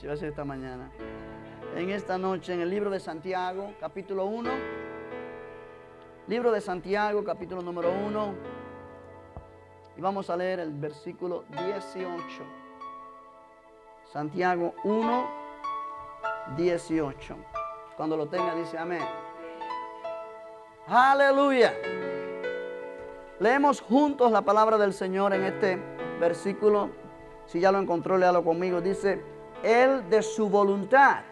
Esta mañana, en esta noche, en el libro de Santiago, capítulo 1, libro de Santiago, capítulo número 1, y vamos a leer el versículo 18. Santiago 1, 18. Cuando lo tenga, dice amén. Aleluya. Leemos juntos la palabra del Señor en este versículo. Si ya lo encontró, léalo conmigo. Dice: Él de su voluntad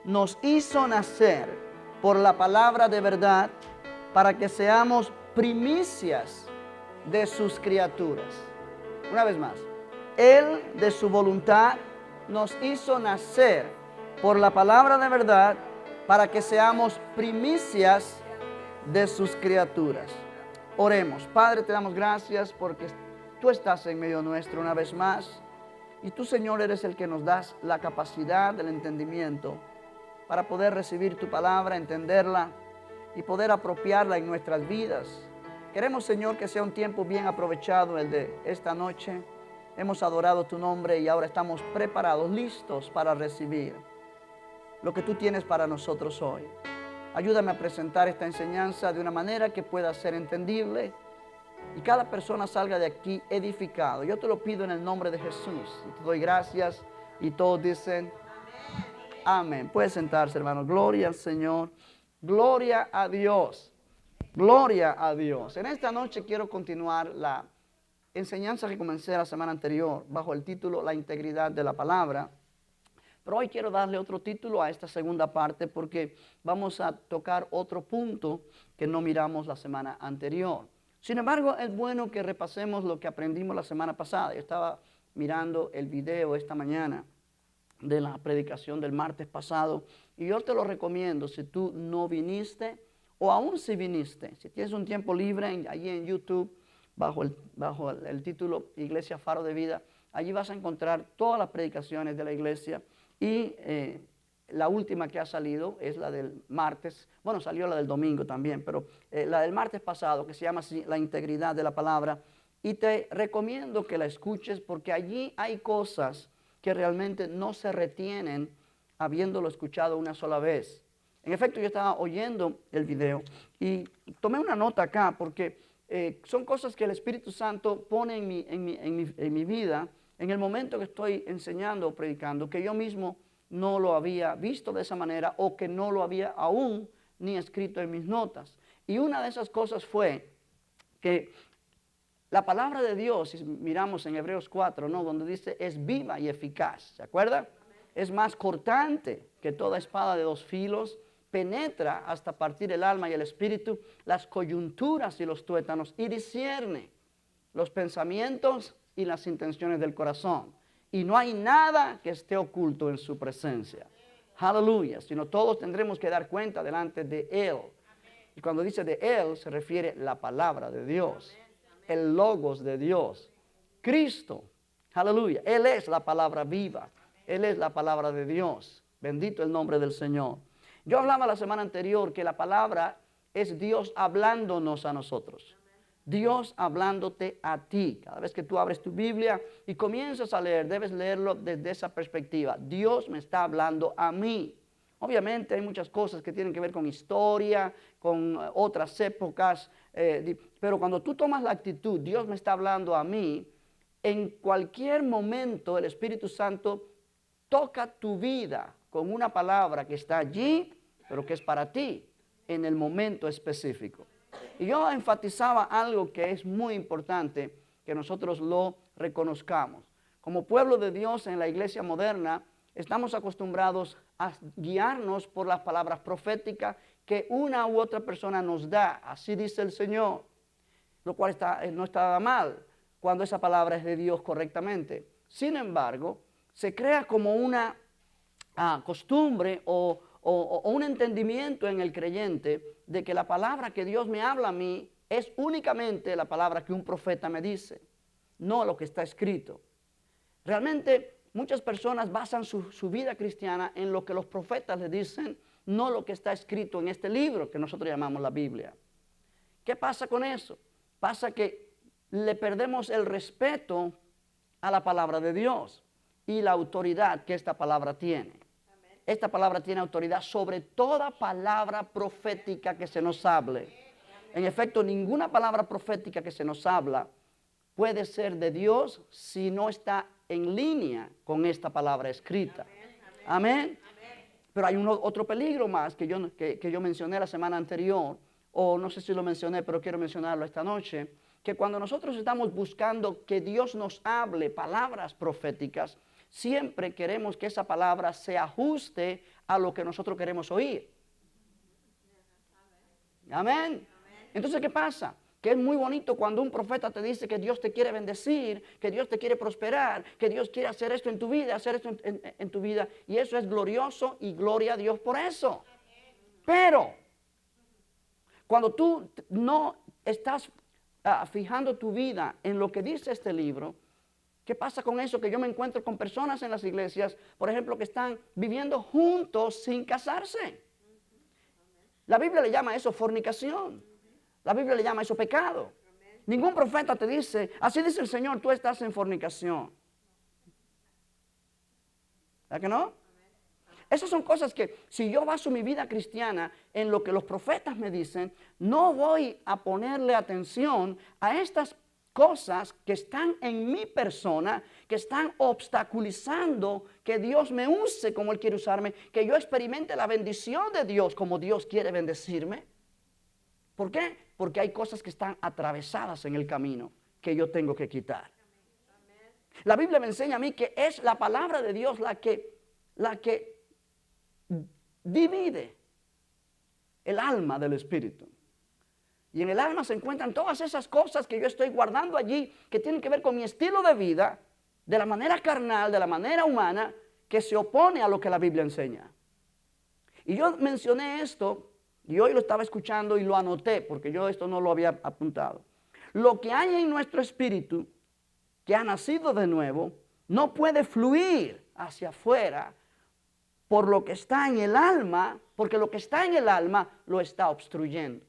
nos hizo nacer por la palabra de verdad, para que seamos primicias de sus criaturas. Una vez más, Él de su voluntad nos hizo nacer por la palabra de verdad, para que seamos primicias de sus criaturas. Oremos. Padre, te damos gracias porque tú estás en medio nuestro una vez más. Y tú, Señor, eres el que nos das la capacidad del entendimiento para poder recibir tu palabra, entenderla y poder apropiarla en nuestras vidas. Queremos, Señor, que sea un tiempo bien aprovechado el de esta noche. Hemos adorado tu nombre y ahora estamos preparados, listos para recibir lo que tú tienes para nosotros hoy. Ayúdame a presentar esta enseñanza de una manera que pueda ser entendible y cada persona salga de aquí edificado. Yo te lo pido en el nombre de Jesús. Y te doy gracias y todos dicen amén. Puede sentarse, hermano. Gloria al Señor. Gloria a Dios. Gloria a Dios. En esta noche quiero continuar la enseñanza que comencé la semana anterior bajo el título La integridad de la palabra. Pero hoy quiero darle otro título a esta segunda parte porque vamos a tocar otro punto que no miramos la semana anterior. Sin embargo, es bueno que repasemos lo que aprendimos la semana pasada. Yo estaba mirando el video esta mañana de la predicación del martes pasado y yo te lo recomiendo si tú no viniste o aún si viniste. Si tienes un tiempo libre allí en YouTube bajo el título Iglesia Faro de Vida, allí vas a encontrar todas las predicaciones de la iglesia y la última que ha salido es la del martes. Bueno, salió la del domingo también, pero la del martes pasado, que se llama así, La integridad de la palabra. Y te recomiendo que la escuches porque allí hay cosas que realmente no se retienen habiéndolo escuchado una sola vez. En efecto, yo estaba oyendo el video y tomé una nota acá porque son cosas que el Espíritu Santo pone en mi vida en el momento que estoy enseñando o predicando, que yo mismo no lo había visto de esa manera o que no lo había aún ni escrito en mis notas. Y una de esas cosas fue que la palabra de Dios, si miramos en Hebreos 4, ¿no?, donde dice es viva y eficaz, ¿se acuerda? Es más cortante que toda espada de dos filos, penetra hasta partir el alma y el espíritu, las coyunturas y los tuétanos, y discierne los pensamientos y las intenciones del corazón. Y no hay nada que esté oculto en su presencia. Aleluya. Sino todos tendremos que dar cuenta delante de Él. Y cuando dice de Él, se refiere a la palabra de Dios. El logos de Dios. Cristo. Aleluya. Él es la palabra viva. Él es la palabra de Dios. Bendito el nombre del Señor. Yo hablaba la semana anterior que la palabra es Dios hablándonos a nosotros. Dios hablándote a ti. Cada vez que tú abres tu Biblia y comienzas a leer, debes leerlo desde esa perspectiva. Dios me está hablando a mí. Obviamente hay muchas cosas que tienen que ver con historia, con otras épocas, pero cuando tú tomas la actitud, Dios me está hablando a mí, en cualquier momento el Espíritu Santo toca tu vida con una palabra que está allí, pero que es para ti, en el momento específico. Y yo enfatizaba algo que es muy importante que nosotros lo reconozcamos. Como pueblo de Dios en la iglesia moderna, estamos acostumbrados a guiarnos por las palabras proféticas que una u otra persona nos da. Así dice el Señor, lo cual no está mal cuando esa palabra es de Dios correctamente. Sin embargo, se crea como una costumbre o un entendimiento en el creyente de que la palabra que Dios me habla a mí es únicamente la palabra que un profeta me dice, no lo que está escrito. Realmente muchas personas basan su vida cristiana en lo que los profetas les dicen, no lo que está escrito en este libro que nosotros llamamos la Biblia. ¿Qué pasa con eso? Pasa que le perdemos el respeto a la palabra de Dios. y la autoridad que esta palabra tiene. Esta palabra tiene autoridad sobre toda palabra profética que se nos hable. En efecto, ninguna palabra profética que se nos habla puede ser de Dios si no está en línea con esta palabra escrita. Amén. Pero hay otro peligro más que yo mencioné la semana anterior, o no sé si lo mencioné, pero quiero mencionarlo esta noche, que cuando nosotros estamos buscando que Dios nos hable palabras proféticas, siempre queremos que esa palabra se ajuste a lo que nosotros queremos oír. Amén. Entonces, ¿qué pasa? Que es muy bonito cuando un profeta te dice que Dios te quiere bendecir, que Dios te quiere prosperar, que Dios quiere hacer esto en tu vida, hacer esto en tu vida. Y eso es glorioso y gloria a Dios por eso. Pero, cuando tú no estás fijando tu vida en lo que dice este libro, ¿qué pasa con eso? Que yo me encuentro con personas en las iglesias, por ejemplo, que están viviendo juntos sin casarse. La Biblia le llama a eso fornicación. La Biblia le llama a eso pecado. Ningún profeta te dice, así dice el Señor, tú estás en fornicación. ¿Verdad que no? Esas son cosas que si yo baso mi vida cristiana en lo que los profetas me dicen, no voy a ponerle atención a estas cosas que están en mi persona, que están obstaculizando que Dios me use como Él quiere usarme, que yo experimente la bendición de Dios como Dios quiere bendecirme. ¿Por qué? Porque hay cosas que están atravesadas en el camino que yo tengo que quitar. La Biblia me enseña a mí que es la palabra de Dios la que divide el alma del espíritu. Y en el alma se encuentran todas esas cosas que yo estoy guardando allí, que tienen que ver con mi estilo de vida, de la manera carnal, de la manera humana, que se opone a lo que la Biblia enseña. Y yo mencioné esto, y hoy lo estaba escuchando y lo anoté, porque yo esto no lo había apuntado. Lo que hay en nuestro espíritu, que ha nacido de nuevo, no puede fluir hacia afuera por lo que está en el alma, porque lo que está en el alma lo está obstruyendo.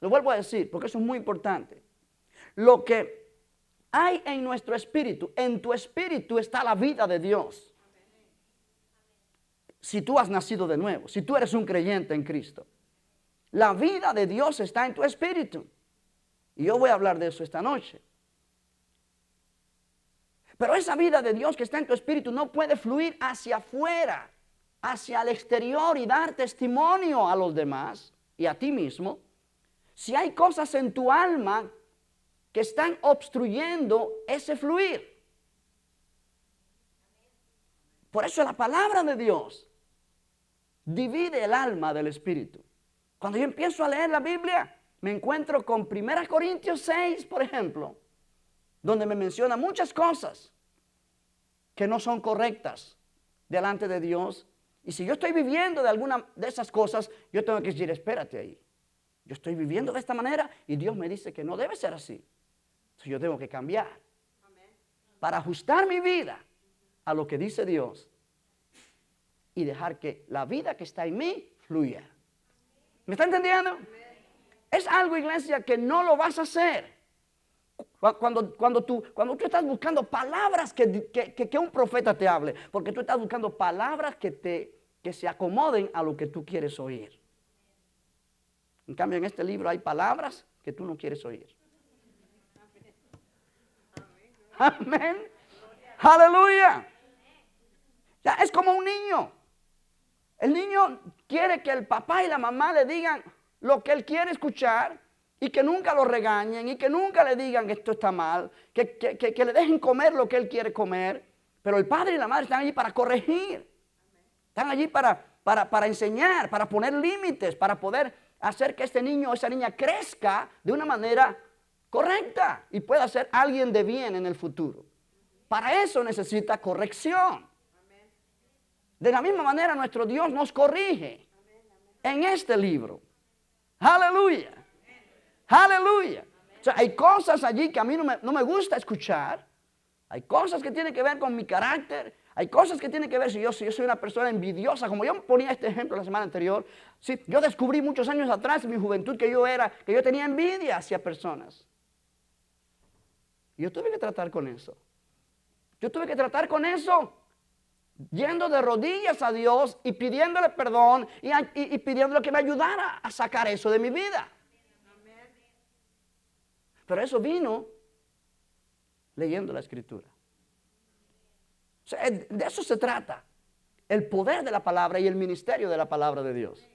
Lo vuelvo a decir, porque eso es muy importante. Lo que hay en nuestro espíritu, en tu espíritu está la vida de Dios. Si tú has nacido de nuevo, si tú eres un creyente en Cristo, la vida de Dios está en tu espíritu. Y yo voy a hablar de eso esta noche. Pero esa vida de Dios que está en tu espíritu no puede fluir hacia afuera, hacia el exterior y dar testimonio a los demás y a ti mismo, si hay cosas en tu alma que están obstruyendo ese fluir. Por eso la palabra de Dios divide el alma del espíritu. Cuando yo empiezo a leer la Biblia, me encuentro con 1 Corintios 6, por ejemplo, donde me menciona muchas cosas que no son correctas delante de Dios. Y si yo estoy viviendo de alguna de esas cosas, yo tengo que decir, espérate ahí. Yo estoy viviendo de esta manera y Dios me dice que no debe ser así. Entonces yo tengo que cambiar para ajustar mi vida a lo que dice Dios y dejar que la vida que está en mí fluya. ¿Me está entendiendo? Es algo, iglesia, que no lo vas a hacer. Cuando tú estás buscando palabras que un profeta te hable, porque tú estás buscando palabras que se acomoden a lo que tú quieres oír. En cambio, en este libro hay palabras que tú no quieres oír. Amén. Aleluya. Ya es como un niño. El niño quiere que el papá y la mamá le digan lo que él quiere escuchar y que nunca lo regañen y que nunca le digan que esto está mal, que le dejen comer lo que él quiere comer. Pero el padre y la madre están allí para corregir. Están allí para enseñar, para poner límites, para poder hacer que este niño o esa niña crezca de una manera correcta y pueda ser alguien de bien en el futuro. Para eso necesita corrección. De la misma manera nuestro Dios nos corrige en este libro. Aleluya. Aleluya. O sea, hay cosas allí que a mí no me gusta escuchar. Hay cosas que tienen que ver con mi carácter. Hay cosas que tienen que ver si yo soy una persona envidiosa. Como yo ponía este ejemplo la semana anterior. Sí, yo descubrí muchos años atrás en mi juventud que yo tenía envidia hacia personas. Y yo tuve que tratar con eso. Yo tuve que tratar con eso, yendo de rodillas a Dios y pidiéndole perdón y pidiéndole que me ayudara a sacar eso de mi vida. Pero eso vino leyendo la Escritura. O sea, de eso se trata. El poder de la palabra y el ministerio de la palabra de Dios.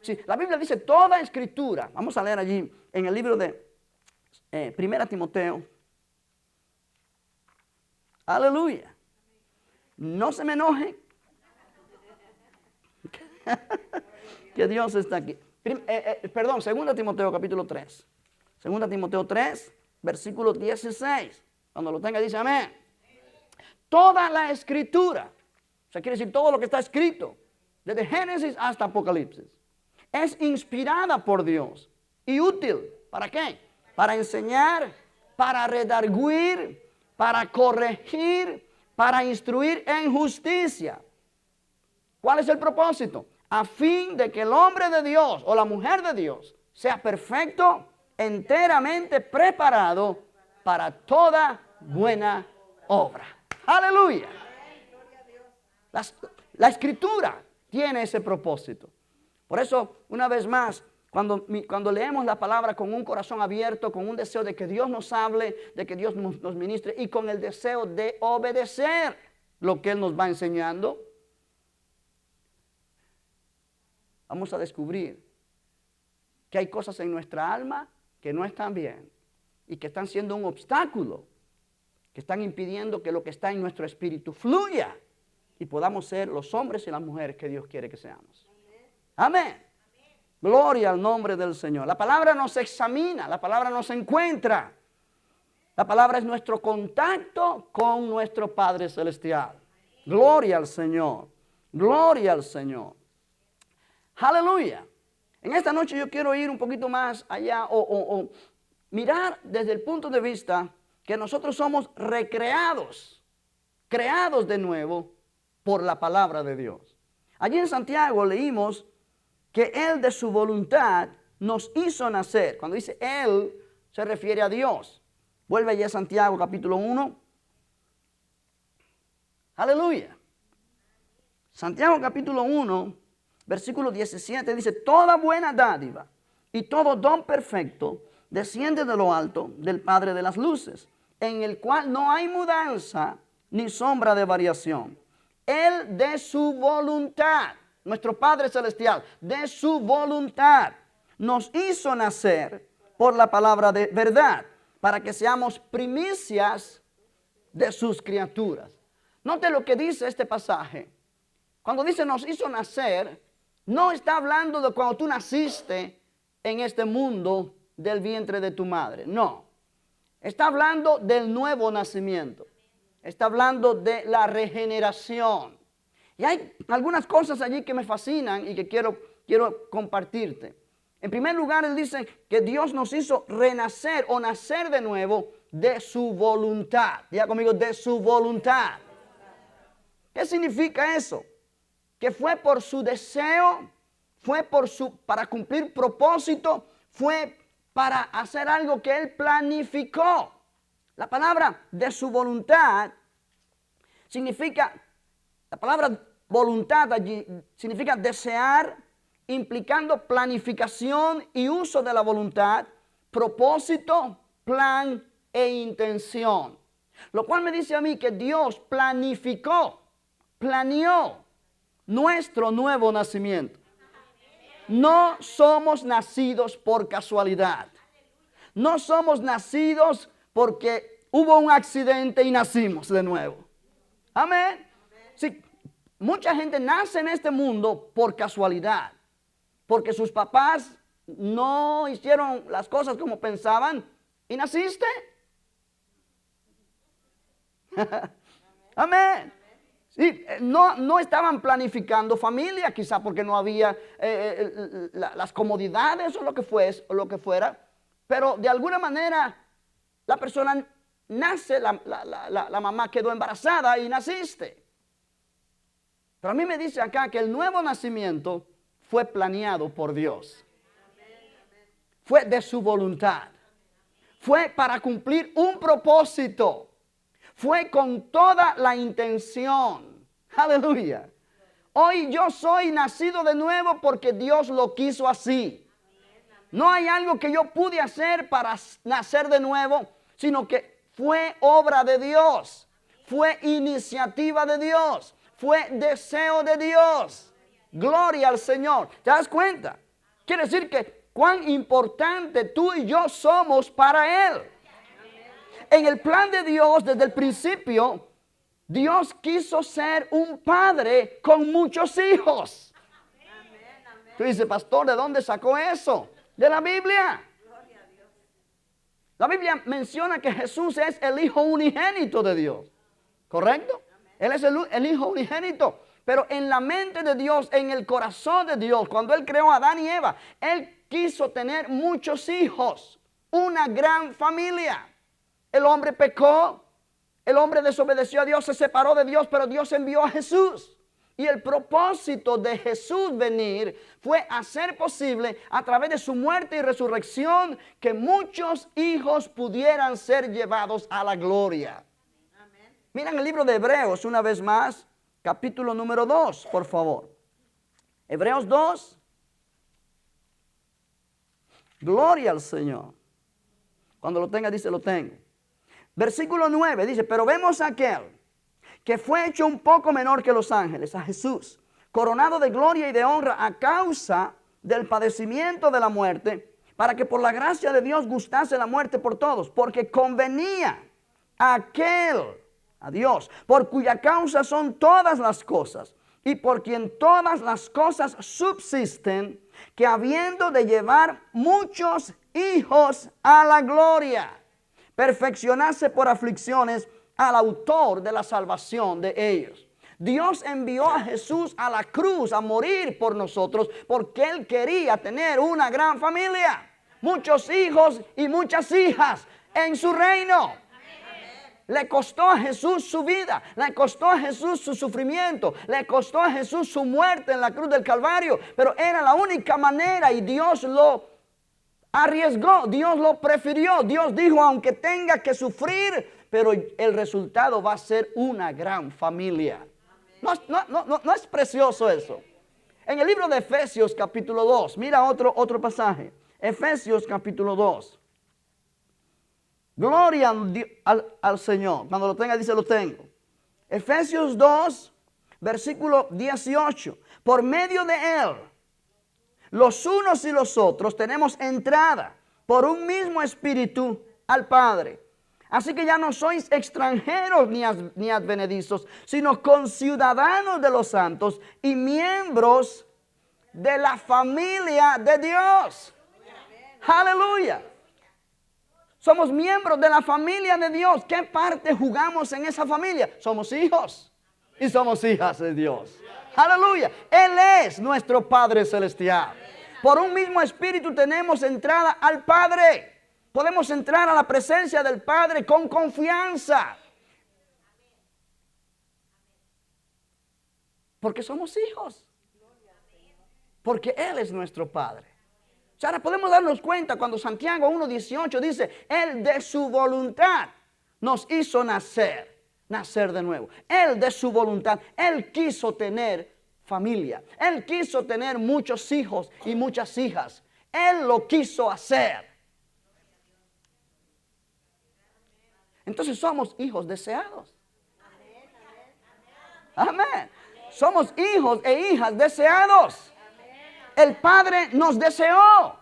Sí, la Biblia dice toda Escritura. Vamos a leer allí en el libro de 1 Timoteo. Aleluya. No se me enoje. Que Dios está aquí. Perdón, 2 Timoteo capítulo 3. 2 Timoteo 3, versículo 16. Cuando lo tenga dice amén. Toda la Escritura, o sea, quiere decir todo lo que está escrito, desde Génesis hasta Apocalipsis, es inspirada por Dios y útil. ¿Para qué? Para enseñar, para redarguir, para corregir, para instruir en justicia. ¿Cuál es el propósito? A fin de que el hombre de Dios o la mujer de Dios sea perfecto, enteramente preparado para toda buena obra. Aleluya. La Escritura tiene ese propósito. Por eso, una vez más, cuando leemos la palabra con un corazón abierto, con un deseo de que Dios nos hable, de que Dios nos ministre y con el deseo de obedecer lo que Él nos va enseñando, vamos a descubrir que hay cosas en nuestra alma que no están bien y que están siendo un obstáculo, que están impidiendo que lo que está en nuestro espíritu fluya y podamos ser los hombres y las mujeres que Dios quiere que seamos. Amén. Gloria al nombre del Señor. La palabra nos examina, la palabra nos encuentra. La palabra es nuestro contacto con nuestro Padre Celestial. Gloria al Señor. Gloria al Señor. Aleluya. En esta noche yo quiero ir un poquito más allá o mirar desde el punto de vista que nosotros somos recreados, creados de nuevo por la palabra de Dios. Allí en Santiago leímos que Él de su voluntad nos hizo nacer. Cuando dice Él, se refiere a Dios. Vuelve allá a Santiago capítulo 1. Aleluya. Santiago capítulo 1, versículo 17 dice, toda buena dádiva y todo don perfecto desciende de lo alto del Padre de las luces, en el cual no hay mudanza ni sombra de variación. Él de su voluntad, nuestro Padre Celestial, de su voluntad, nos hizo nacer por la palabra de verdad, para que seamos primicias de sus criaturas. Note lo que dice este pasaje. Cuando dice nos hizo nacer, no está hablando de cuando tú naciste en este mundo del vientre de tu madre. No. Está hablando del nuevo nacimiento. Está hablando de la regeneración. Y hay algunas cosas allí que me fascinan y que quiero compartirte. En primer lugar, él dice que Dios nos hizo renacer o nacer de nuevo de su voluntad. Diga conmigo, de su voluntad. ¿Qué significa eso? Que fue por su deseo, fue para cumplir propósito, fue para hacer algo que Él planificó. La palabra de su voluntad significa, la palabra voluntad allí significa desear, implicando planificación y uso de la voluntad, propósito, plan e intención. Lo cual me dice a mí que Dios planificó, planeó nuestro nuevo nacimiento. No somos nacidos por casualidad. No somos nacidos porque hubo un accidente y nacimos de nuevo. Amén. Sí, mucha gente nace en este mundo por casualidad, porque sus papás no hicieron las cosas como pensaban y naciste. Amén. Sí, no estaban planificando familia, quizá porque no había las comodidades o lo que fuera, pero de alguna manera la persona nace, la mamá quedó embarazada y naciste. Pero a mí me dice acá que el nuevo nacimiento fue planeado por Dios. Fue de su voluntad. Fue para cumplir un propósito. Fue con toda la intención. Aleluya. Hoy yo soy nacido de nuevo porque Dios lo quiso así. No hay algo que yo pude hacer para nacer de nuevo, sino que fue obra de Dios. Fue iniciativa de Dios. Fue deseo de Dios. Gloria al Señor. ¿Te das cuenta? Quiere decir que cuán importante tú y yo somos para Él. En el plan de Dios, desde el principio, Dios quiso ser un padre con muchos hijos. Tú dices, pastor, ¿de dónde sacó eso? De la Biblia. La Biblia menciona que Jesús es el Hijo unigénito de Dios. ¿Correcto? Él es el Hijo unigénito. Pero en la mente de Dios, en el corazón de Dios, cuando Él creó a Adán y Eva, Él quiso tener muchos hijos. Una gran familia. El hombre pecó. El hombre desobedeció a Dios, se separó de Dios, pero Dios envió a Jesús. Y el propósito de Jesús venir fue hacer posible a través de su muerte y resurrección que muchos hijos pudieran ser llevados a la gloria. Amén. Miren el libro de Hebreos una vez más, capítulo número 2, por favor. Hebreos 2. Gloria al Señor. Cuando lo tenga, dice, lo tengo. Versículo 9 dice, pero vemos a aquel que fue hecho un poco menor que los ángeles, a Jesús, coronado de gloria y de honra a causa del padecimiento de la muerte, para que por la gracia de Dios gustase la muerte por todos, porque convenía a Dios, por cuya causa son todas las cosas, y por quien todas las cosas subsisten, que habiendo de llevar muchos hijos a la gloria, perfeccionarse por aflicciones al autor de la salvación de ellos. Dios envió a Jesús a la cruz a morir por nosotros porque Él quería tener una gran familia, muchos hijos y muchas hijas en su reino. Le costó a Jesús su vida, le costó a Jesús su sufrimiento, le costó a Jesús su muerte en la cruz del Calvario, pero era la única manera y Dios lo arriesgó, Dios lo prefirió. Dios dijo, aunque tenga que sufrir, pero el resultado va a ser una gran familia. No es precioso eso. En el libro de Efesios capítulo 2, mira otro pasaje. Efesios capítulo 2. Gloria al Señor. Cuando lo tenga, dice, lo tengo. Efesios 2, versículo 18. Por medio de Él, los unos y los otros tenemos entrada por un mismo espíritu al Padre. Así que ya no sois extranjeros ni advenedizos, sino conciudadanos de los santos y miembros de la familia de Dios. Aleluya. Somos miembros de la familia de Dios. ¿Qué parte jugamos en esa familia? Somos hijos y somos hijas de Dios. Aleluya. Él es nuestro Padre Celestial. Por un mismo espíritu tenemos entrada al Padre. Podemos entrar a la presencia del Padre con confianza. Porque somos hijos. Porque Él es nuestro Padre. O sea, ahora podemos darnos cuenta cuando Santiago 1:18 dice, Él de su voluntad nos hizo nacer de nuevo. Él de su voluntad, Él quiso tener familia. Él quiso tener muchos hijos y muchas hijas. Él lo quiso hacer. Entonces somos hijos deseados. Amén. Somos hijos e hijas deseados. El Padre nos deseó.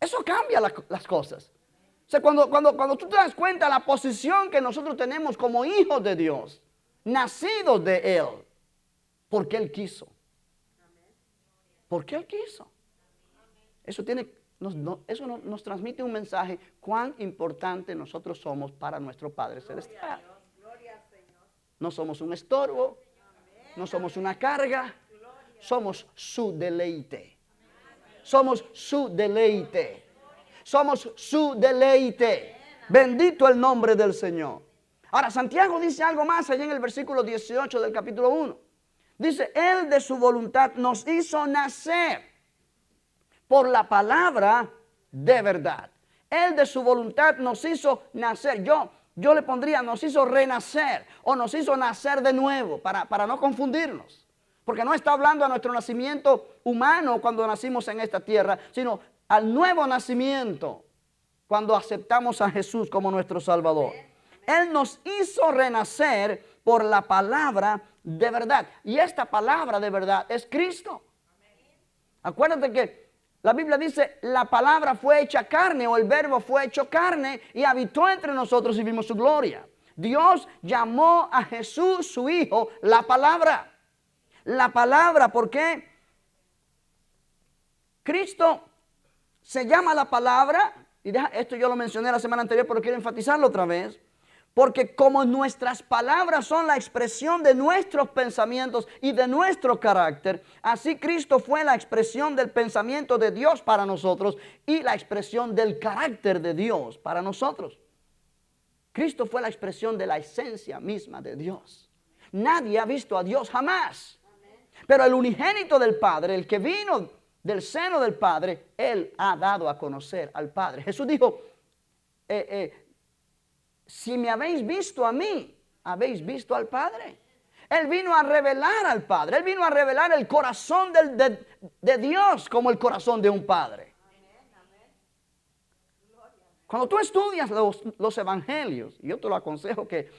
Eso cambia las cosas. O sea, cuando tú te das cuenta de la posición que nosotros tenemos como hijos de Dios, nacidos de Él, porque Él quiso. Porque Él quiso. Eso nos transmite un mensaje cuán importante nosotros somos para nuestro Padre Celestial. No somos un estorbo, no somos una carga, somos su deleite. Somos su deleite. Somos su deleite. Bendito el nombre del Señor. Ahora, Santiago dice algo más allá en el versículo 18 del capítulo 1. Dice, Él de su voluntad nos hizo nacer por la palabra de verdad. Él de su voluntad nos hizo nacer. Yo Yo le pondría, nos hizo renacer o nos hizo nacer de nuevo para no confundirnos. Porque no está hablando a nuestro nacimiento humano cuando nacimos en esta tierra, sino al nuevo nacimiento cuando aceptamos a Jesús como nuestro Salvador. Él nos hizo renacer por la palabra de verdad. Y esta palabra de verdad es Cristo. Acuérdate que la Biblia dice, la palabra fue hecha carne, o el verbo fue hecho carne y habitó entre nosotros y vimos su gloria. Dios llamó a Jesús, su Hijo, la palabra. La palabra, ¿por qué? Cristo se llama la palabra, y esto yo lo mencioné la semana anterior, pero quiero enfatizarlo otra vez. Porque como nuestras palabras son la expresión de nuestros pensamientos y de nuestro carácter, así Cristo fue la expresión del pensamiento de Dios para nosotros y la expresión del carácter de Dios para nosotros. Cristo fue la expresión de la esencia misma de Dios. Nadie ha visto a Dios jamás. Pero el unigénito del Padre, el que vino del seno del Padre, Él ha dado a conocer al Padre. Jesús dijo, si me habéis visto a mí, habéis visto al Padre. Él vino a revelar al Padre. Él vino a revelar el corazón de Dios como el corazón de un Padre. Cuando tú estudias los evangelios, yo te lo aconsejo que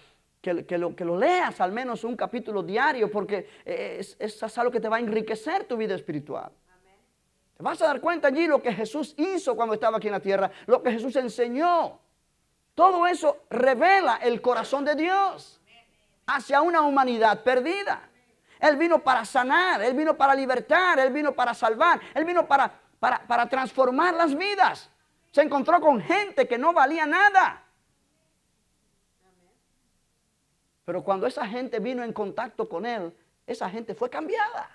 lo leas al menos un capítulo diario, porque es algo que te va a enriquecer tu vida espiritual. Te vas a dar cuenta allí lo que Jesús hizo cuando estaba aquí en la tierra, lo que Jesús enseñó. Todo eso revela el corazón de Dios hacia una humanidad perdida. Él vino para sanar, Él vino para libertar, Él vino para salvar, Él vino para transformar las vidas. Se encontró con gente que no valía nada. Pero cuando esa gente vino en contacto con Él, esa gente fue cambiada,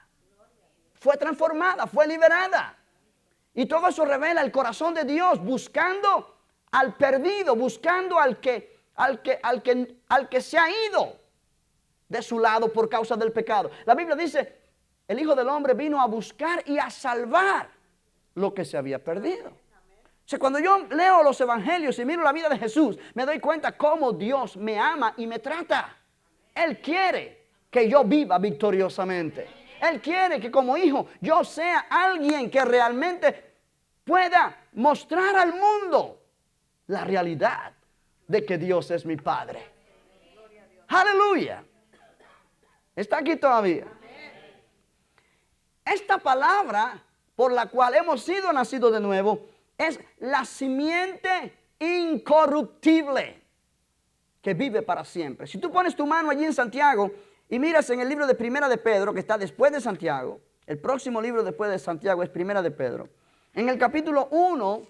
fue transformada, fue liberada. Y todo eso revela el corazón de Dios, buscando al perdido, buscando al que se ha ido de su lado por causa del pecado. La Biblia dice, el Hijo del Hombre vino a buscar y a salvar lo que se había perdido. O sea, cuando yo leo los evangelios y miro la vida de Jesús, me doy cuenta cómo Dios me ama y me trata. Él quiere que yo viva victoriosamente. Él quiere que como hijo yo sea alguien que realmente pueda mostrar al mundo la realidad de que Dios es mi Padre. Aleluya. ¿Está aquí todavía? Esta palabra por la cual hemos sido nacidos de nuevo es la simiente incorruptible que vive para siempre. Si tú pones tu mano allí en Santiago y miras en el libro de Primera de Pedro, que está después de Santiago, el próximo libro después de Santiago es Primera de Pedro. En el capítulo 1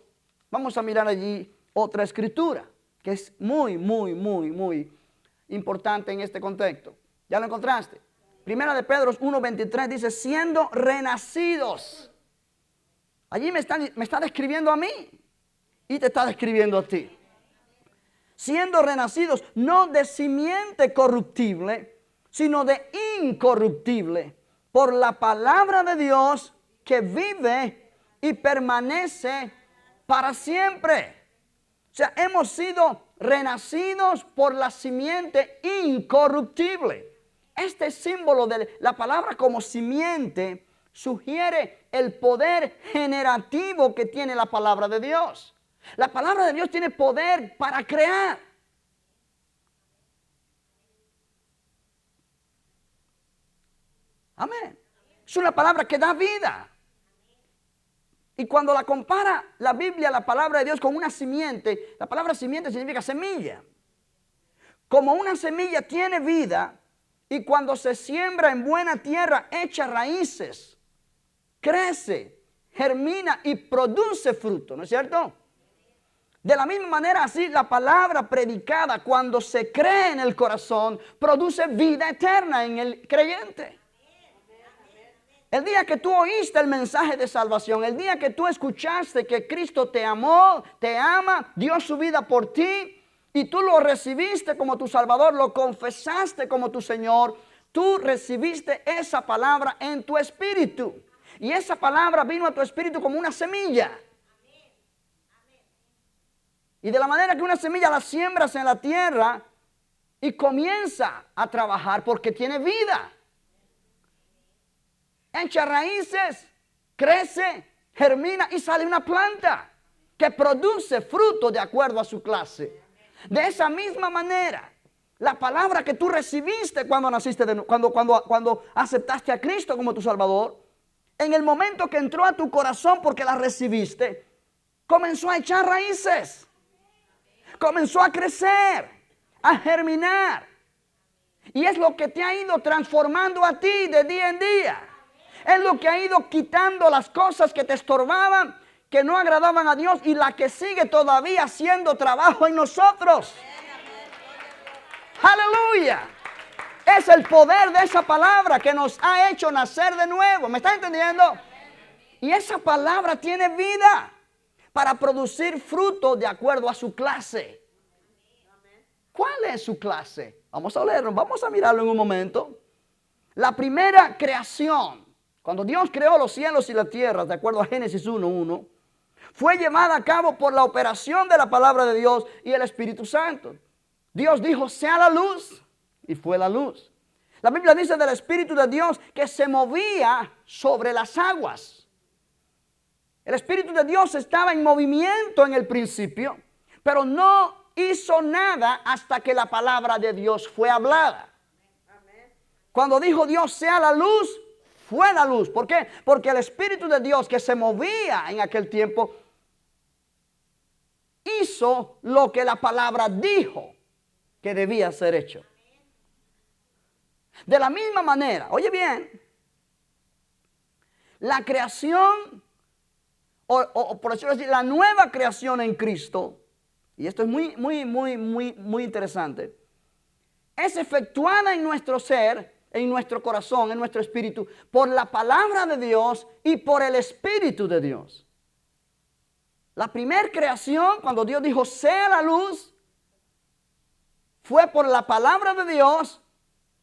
vamos a mirar allí otra escritura que es muy importante en este contexto. ¿Ya lo encontraste? Primera de Pedro 1:23 dice, siendo renacidos. Allí me está describiendo a mí y te está describiendo a ti. Siendo renacidos no de simiente corruptible, sino de incorruptible, por la palabra de Dios que vive y permanece para siempre. O sea, hemos sido renacidos por la simiente incorruptible. Este símbolo de la palabra como simiente sugiere el poder generativo que tiene la palabra de Dios. La palabra de Dios tiene poder para crear. Amén. Es una palabra que da vida. Y cuando la compara la Biblia, la palabra de Dios, con una simiente, la palabra simiente significa semilla. Como una semilla tiene vida y cuando se siembra en buena tierra, echa raíces, crece, germina y produce fruto, ¿no es cierto? De la misma manera, así la palabra predicada, cuando se cree en el corazón, produce vida eterna en el creyente. El día que tú oíste el mensaje de salvación, el día que tú escuchaste que Cristo te amó, te ama, dio su vida por ti y tú lo recibiste como tu Salvador, lo confesaste como tu Señor, tú recibiste esa palabra en tu espíritu. Y esa palabra vino a tu espíritu como una semilla. Y de la manera que una semilla la siembras en la tierra y comienza a trabajar porque tiene vida. Echa raíces, crece, germina y sale una planta que produce fruto de acuerdo a su clase. De esa misma manera, la palabra que tú recibiste cuando naciste, cuando aceptaste a Cristo como tu Salvador, en el momento que entró a tu corazón porque la recibiste, comenzó a echar raíces, comenzó a crecer, a germinar. Y es lo que te ha ido transformando a ti de día en día. Es lo que ha ido quitando las cosas que te estorbaban, que no agradaban a Dios, y la que sigue todavía haciendo trabajo en nosotros. Aleluya. Es el poder de esa palabra que nos ha hecho nacer de nuevo. ¿Me estás entendiendo? Y esa palabra tiene vida para producir fruto de acuerdo a su clase. ¿Cuál es su clase? Vamos a leerlo, vamos a mirarlo en un momento. La primera creación, cuando Dios creó los cielos y la tierra, de acuerdo a Génesis 1:1, fue llevada a cabo por la operación de la palabra de Dios y el Espíritu Santo. Dios dijo, sea la luz, y fue la luz. La Biblia dice del Espíritu de Dios que se movía sobre las aguas. El Espíritu de Dios estaba en movimiento en el principio, pero no hizo nada hasta que la palabra de Dios fue hablada. Cuando dijo Dios, sea la luz, fue la luz. ¿Por qué? Porque el Espíritu de Dios que se movía en aquel tiempo hizo lo que la palabra dijo que debía ser hecho. De la misma manera, oye bien, la creación, o por decirlo así, la nueva creación en Cristo, y esto es muy interesante, es efectuada en nuestro ser, en nuestro corazón, en nuestro espíritu, por la palabra de Dios y por el Espíritu de Dios. La primera creación, cuando Dios dijo, sea la luz, fue por la palabra de Dios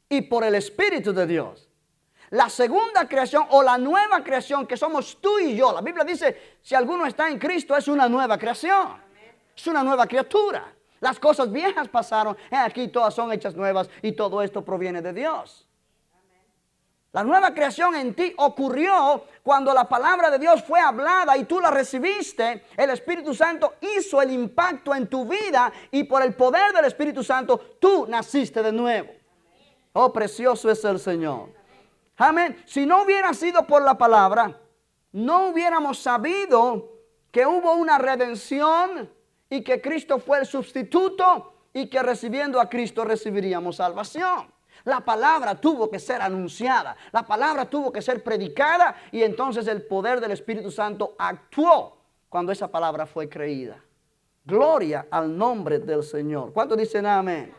y por el Espíritu de Dios. La segunda creación o la nueva creación que somos tú y yo. La Biblia dice, si alguno está en Cristo es una nueva creación. Es una nueva criatura. Las cosas viejas pasaron, aquí todas son hechas nuevas y todo esto proviene de Dios. La nueva creación en ti ocurrió cuando la palabra de Dios fue hablada y tú la recibiste. El Espíritu Santo hizo el impacto en tu vida y por el poder del Espíritu Santo tú naciste de nuevo. Oh, precioso es el Señor. Amén. Si no hubiera sido por la palabra, no hubiéramos sabido que hubo una redención y que Cristo fue el sustituto y que recibiendo a Cristo recibiríamos salvación. La palabra tuvo que ser anunciada, la palabra tuvo que ser predicada y entonces el poder del Espíritu Santo actuó cuando esa palabra fue creída. Gloria al nombre del Señor. ¿Cuántos dicen amén?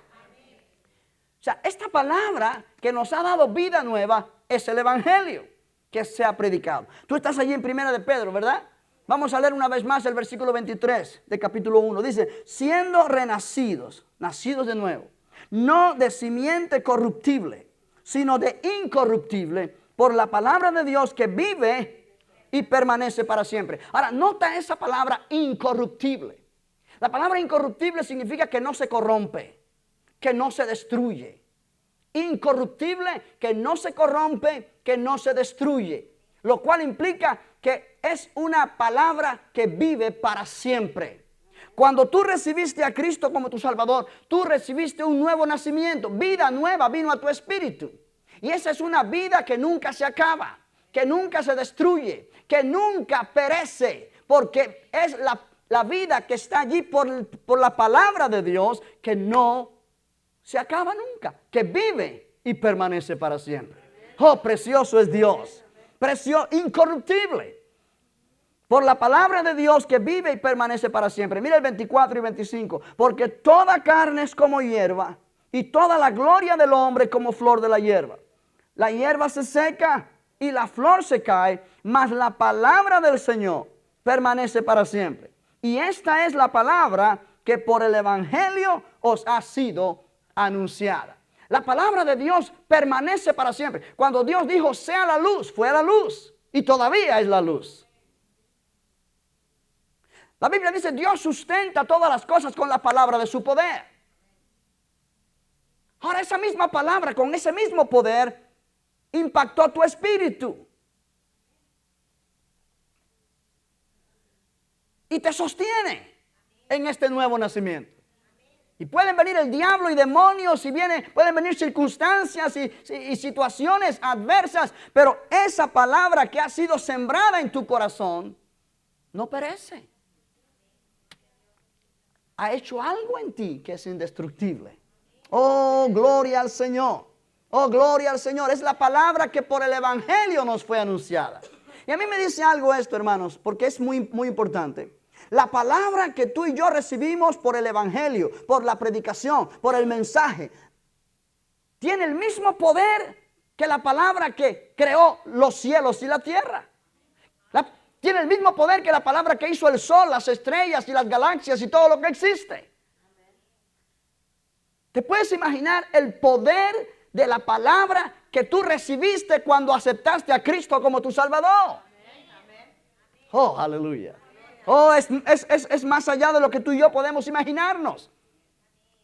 O sea, esta palabra que nos ha dado vida nueva es el Evangelio que se ha predicado. Tú estás allí en 1 de Pedro, ¿verdad? Vamos a leer una vez más el versículo 23 de capítulo 1. Dice, siendo renacidos, nacidos de nuevo, no de simiente corruptible, sino de incorruptible, por la palabra de Dios que vive y permanece para siempre. Ahora, nota esa palabra incorruptible. La palabra incorruptible significa que no se corrompe, que no se destruye. Incorruptible, que no se corrompe, que no se destruye. Lo cual implica que es una palabra que vive para siempre. Cuando tú recibiste a Cristo como tu Salvador, tú recibiste un nuevo nacimiento. Vida nueva vino a tu espíritu. Y esa es una vida que nunca se acaba, que nunca se destruye, que nunca perece. Porque es la vida que está allí por la palabra de Dios, que no se acaba nunca, que vive y permanece para siempre. Oh, precioso es Dios. Precioso, incorruptible. Por la palabra de Dios que vive y permanece para siempre. Mira el 24 y 25. Porque toda carne es como hierba y toda la gloria del hombre como flor de la hierba. La hierba se seca y la flor se cae, mas la palabra del Señor permanece para siempre. Y esta es la palabra que por el Evangelio os ha sido anunciada. La palabra de Dios permanece para siempre. Cuando Dios dijo sea la luz, fue la luz y todavía es la luz. La Biblia dice, Dios sustenta todas las cosas con la palabra de su poder. Ahora esa misma palabra, con ese mismo poder, impactó tu espíritu. Y te sostiene en este nuevo nacimiento. Y pueden venir el diablo y demonios, pueden venir circunstancias y situaciones adversas, pero esa palabra que ha sido sembrada en tu corazón no perece. Ha hecho algo en ti que es indestructible. Oh, gloria al Señor. Oh, gloria al Señor. Es la palabra que por el Evangelio nos fue anunciada. Y a mí me dice algo esto, hermanos, porque es muy, muy importante. La palabra que tú y yo recibimos por el Evangelio, por la predicación, por el mensaje, tiene el mismo poder que la palabra que creó los cielos y la tierra. Tiene el mismo poder que la palabra que hizo el sol, las estrellas y las galaxias y todo lo que existe. ¿Te puedes imaginar el poder de la palabra que tú recibiste cuando aceptaste a Cristo como tu Salvador? Oh, aleluya. Oh, es más allá de lo que tú y yo podemos imaginarnos.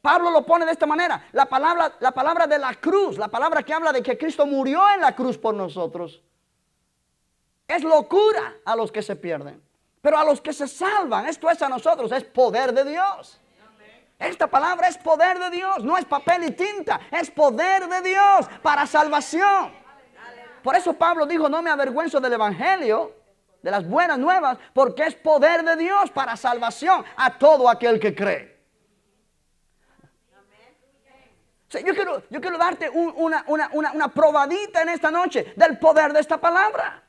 Pablo lo pone de esta manera. La palabra de la cruz, la palabra que habla de que Cristo murió en la cruz por nosotros, es locura a los que se pierden. Pero a los que se salvan, esto es a nosotros, es poder de Dios. Esta palabra es poder de Dios, no es papel y tinta, es poder de Dios para salvación. Por eso Pablo dijo, no me avergüenzo del Evangelio, de las buenas nuevas, porque es poder de Dios para salvación a todo aquel que cree. Sí, yo quiero darte una probadita en esta noche del poder de esta palabra.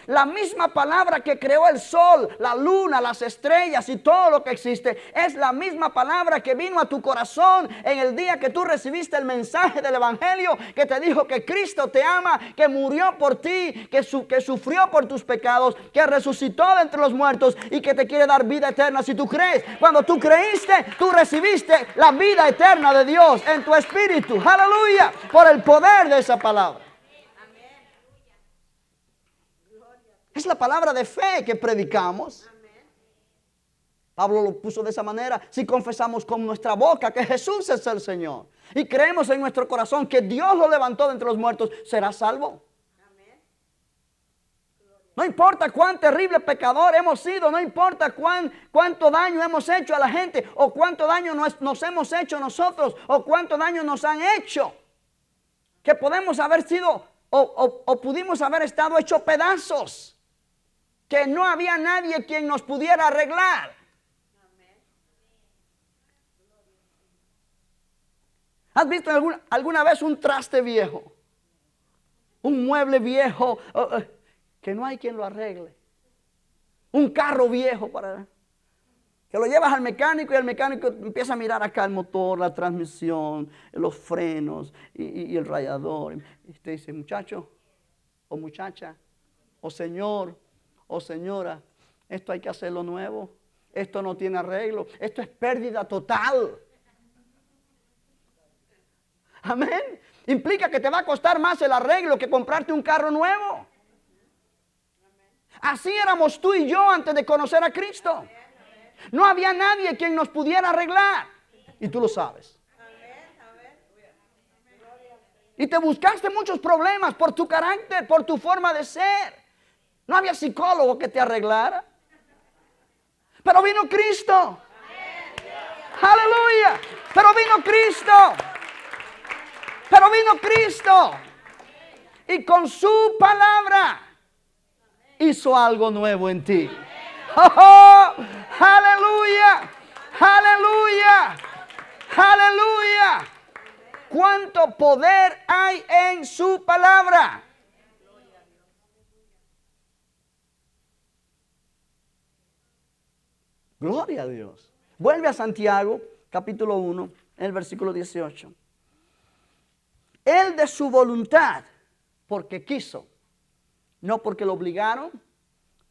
La misma palabra que creó el sol, la luna, las estrellas y todo lo que existe, es la misma palabra que vino a tu corazón en el día que tú recibiste el mensaje del Evangelio, que te dijo que Cristo te ama, que murió por ti, que sufrió por tus pecados, que resucitó de entre los muertos y que te quiere dar vida eterna si tú crees. Cuando tú creíste, tú recibiste la vida eterna de Dios en tu espíritu. Aleluya, por el poder de esa palabra. Es la palabra de fe que predicamos. Pablo lo puso de esa manera. Si confesamos con nuestra boca que Jesús es el Señor y creemos en nuestro corazón que Dios lo levantó de entre los muertos, será salvo. No importa cuán terrible pecador hemos sido, no importa cuánto daño hemos hecho a la gente, o cuánto daño nos hemos hecho nosotros, o cuánto daño nos han hecho, que podemos haber sido o pudimos haber estado hechos pedazos, que no había nadie quien nos pudiera arreglar. ¿Has visto alguna vez un traste viejo? Un mueble viejo que no hay quien lo arregle. Un carro viejo que lo llevas al mecánico y el mecánico empieza a mirar acá el motor, la transmisión, los frenos y el radiador. Y te dice, muchacho o muchacha o señor o señora, esto hay que hacerlo nuevo. Esto no tiene arreglo. Esto es pérdida total. Amén. Implica que te va a costar más el arreglo que comprarte un carro nuevo. Así éramos tú y yo antes de conocer a Cristo. No había nadie quien nos pudiera arreglar. Y tú lo sabes. Y te buscaste muchos problemas por tu carácter, por tu forma de ser. No había psicólogo que te arreglara. Pero vino Cristo. Aleluya. Pero vino Cristo. Pero vino Cristo. Y con su palabra hizo algo nuevo en ti. ¡Oh! ¡Aleluya! ¡Aleluya! ¡Aleluya! ¿Cuánto poder hay en su palabra? Gloria a Dios. Vuelve a Santiago, capítulo 1, en el versículo 18. Él de su voluntad, porque quiso, no porque lo obligaron,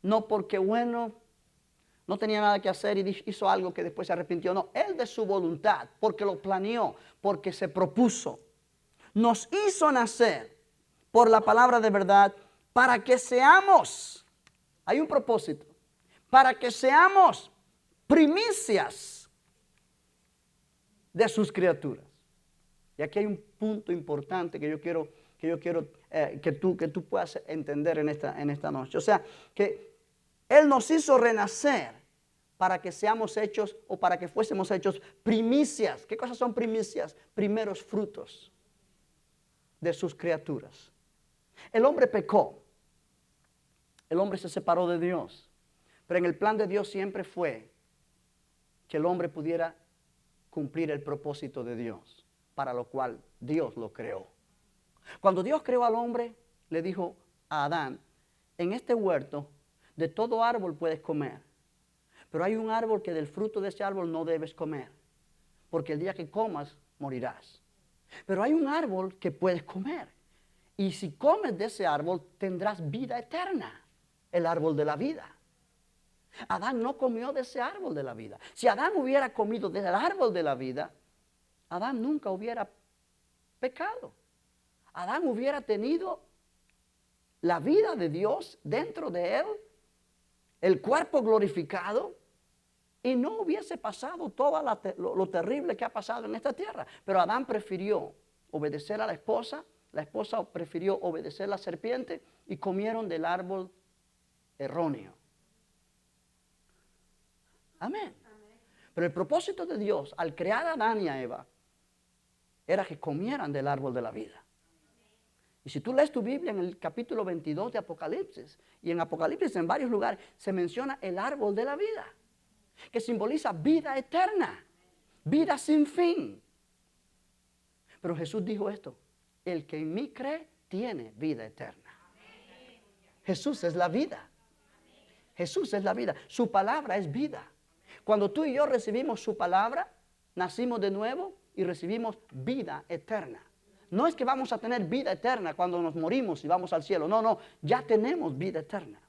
no porque no tenía nada que hacer y hizo algo que después se arrepintió. No, él de su voluntad, porque lo planeó, porque se propuso, nos hizo nacer por la palabra de verdad para que seamos, hay un propósito, para que seamos primicias de sus criaturas. Y aquí hay un punto importante que yo quiero que tú puedas entender en esta noche. O sea, que Él nos hizo renacer para que seamos hechos o para que fuésemos hechos primicias. ¿Qué cosas son primicias? Primeros frutos de sus criaturas. El hombre pecó. El hombre se separó de Dios. Pero en el plan de Dios siempre fue que el hombre pudiera cumplir el propósito de Dios, para lo cual Dios lo creó. Cuando Dios creó al hombre, le dijo a Adán, en este huerto de todo árbol puedes comer, pero hay un árbol que del fruto de ese árbol no debes comer, porque el día que comas morirás. Pero hay un árbol que puedes comer, y si comes de ese árbol tendrás vida eterna, el árbol de la vida. Adán no comió de ese árbol de la vida. Si Adán hubiera comido del árbol de la vida, Adán nunca hubiera pecado. Adán hubiera tenido la vida de Dios dentro de él, el cuerpo glorificado, y no hubiese pasado todo lo terrible que ha pasado en esta tierra. Pero Adán prefirió obedecer a la esposa prefirió obedecer a la serpiente y comieron del árbol erróneo. Amén. Pero el propósito de Dios al crear a Adán y a Eva era que comieran del árbol de la vida. Y si tú lees tu Biblia en el capítulo 22 de Apocalipsis, y en Apocalipsis en varios lugares se menciona el árbol de la vida, que simboliza vida eterna, vida sin fin. Pero Jesús dijo esto, el que en mí cree tiene vida eterna. Jesús es la vida. Jesús es la vida. Su palabra es vida. Cuando tú y yo recibimos su palabra, nacimos de nuevo y recibimos vida eterna. No es que vamos a tener vida eterna cuando nos morimos y vamos al cielo. No, ya tenemos vida eterna.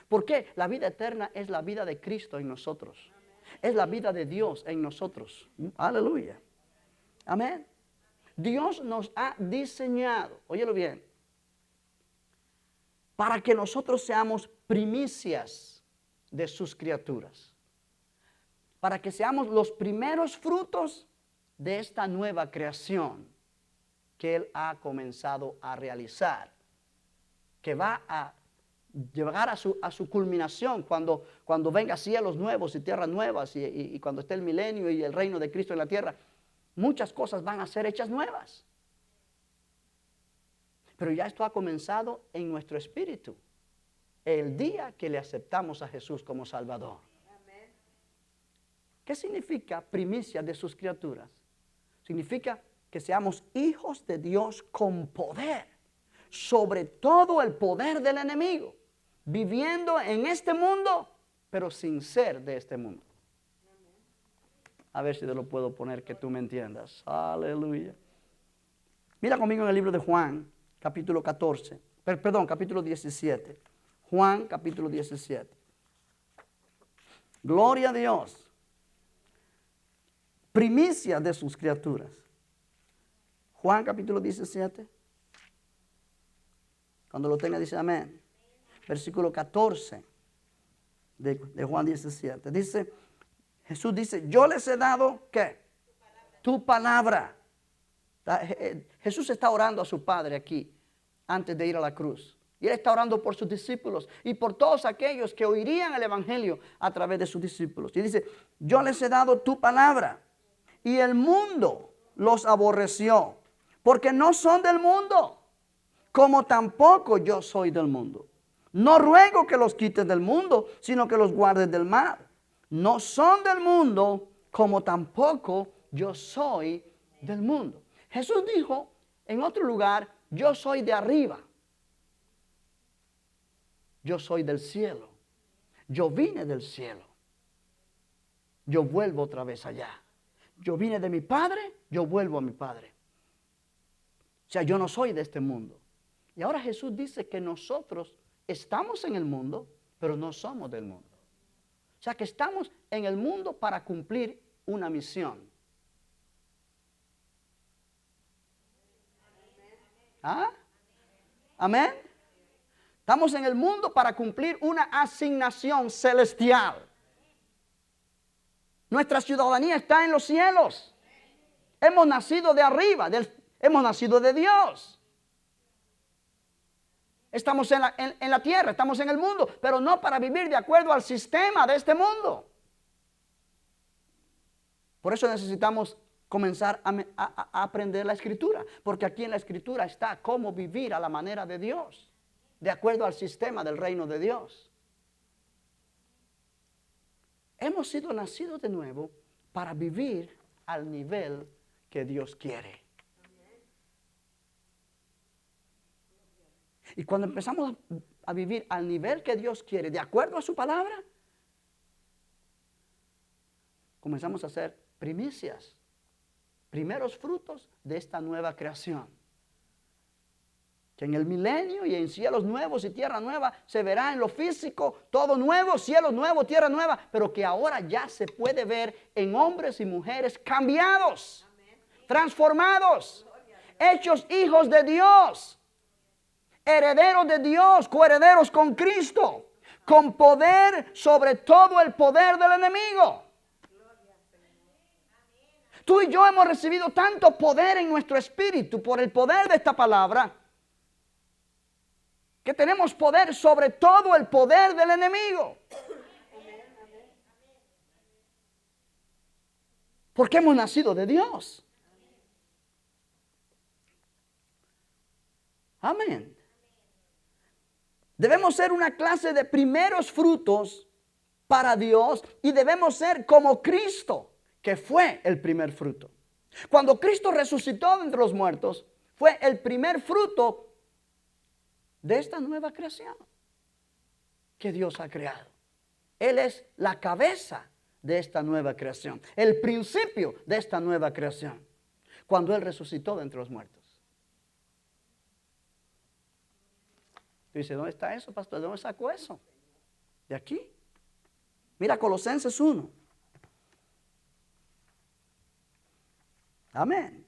¿Por qué? La vida eterna es la vida de Cristo en nosotros. Es la vida de Dios en nosotros. Aleluya. Amén. Dios nos ha diseñado, óyelo bien, para que nosotros seamos primicias de sus criaturas. Para que seamos los primeros frutos de esta nueva creación que Él ha comenzado a realizar, que va a llegar a su culminación cuando venga cielos nuevos y tierras nuevas y cuando esté el milenio y el reino de Cristo en la tierra. Muchas cosas van a ser hechas nuevas. Pero ya esto ha comenzado en nuestro espíritu, el día que le aceptamos a Jesús como Salvador. ¿Qué significa primicia de sus criaturas? Significa que seamos hijos de Dios con poder, sobre todo el poder del enemigo, viviendo en este mundo, pero sin ser de este mundo. A ver si te lo puedo poner que tú me entiendas. Aleluya. Mira conmigo en el libro de Juan, capítulo 14. Capítulo 17. Juan, capítulo 17. Gloria a Dios. Primicia de sus criaturas. Juan, capítulo 17. Cuando lo tenga, dice amén. Versículo 14 de Juan 17. Dice... Jesús dice, yo les he dado, ¿qué? Tu palabra. Jesús está orando a su Padre aquí, antes de ir a la cruz. Y Él está orando por sus discípulos y por todos aquellos que oirían el Evangelio a través de sus discípulos. Y dice, yo les he dado tu palabra y el mundo los aborreció, porque no son del mundo, como tampoco yo soy del mundo. No ruego que los quites del mundo, sino que los guardes del mal. No son del mundo, como tampoco yo soy del mundo. Jesús dijo en otro lugar, yo soy de arriba. Yo soy del cielo. Yo vine del cielo. Yo vuelvo otra vez allá. Yo vine de mi Padre, yo vuelvo a mi Padre. O sea, yo no soy de este mundo. Y ahora Jesús dice que nosotros estamos en el mundo, pero no somos del mundo. O sea que estamos en el mundo para cumplir una misión. ¿Ah? ¿Amén? Estamos en el mundo para cumplir una asignación celestial. Nuestra ciudadanía está en los cielos. Hemos nacido de arriba, hemos nacido de Dios. Estamos en la tierra, estamos en el mundo, pero no para vivir de acuerdo al sistema de este mundo. Por eso necesitamos comenzar a aprender la Escritura, porque aquí en la Escritura está cómo vivir a la manera de Dios, de acuerdo al sistema del reino de Dios. Hemos sido nacidos de nuevo para vivir al nivel que Dios quiere. Y cuando empezamos a vivir al nivel que Dios quiere, de acuerdo a su palabra, comenzamos a hacer primicias, primeros frutos de esta nueva creación. Que en el milenio y en cielos nuevos y tierra nueva se verá en lo físico todo nuevo, cielos nuevos, tierra nueva, pero que ahora ya se puede ver en hombres y mujeres cambiados, transformados, hechos hijos de Dios, herederos de Dios, coherederos con Cristo, con poder sobre todo el poder del enemigo. Tú y yo hemos recibido tanto poder en nuestro espíritu por el poder de esta palabra, que tenemos poder sobre todo el poder del enemigo. Porque hemos nacido de Dios. Amén. Debemos ser una clase de primeros frutos para Dios y debemos ser como Cristo, que fue el primer fruto. Cuando Cristo resucitó de entre los muertos, fue el primer fruto de esta nueva creación que Dios ha creado. Él es la cabeza de esta nueva creación, el principio de esta nueva creación, cuando Él resucitó de entre los muertos. Dice, ¿dónde está eso, pastor? ¿De dónde sacó eso? De aquí. Mira Colosenses 1. Amén.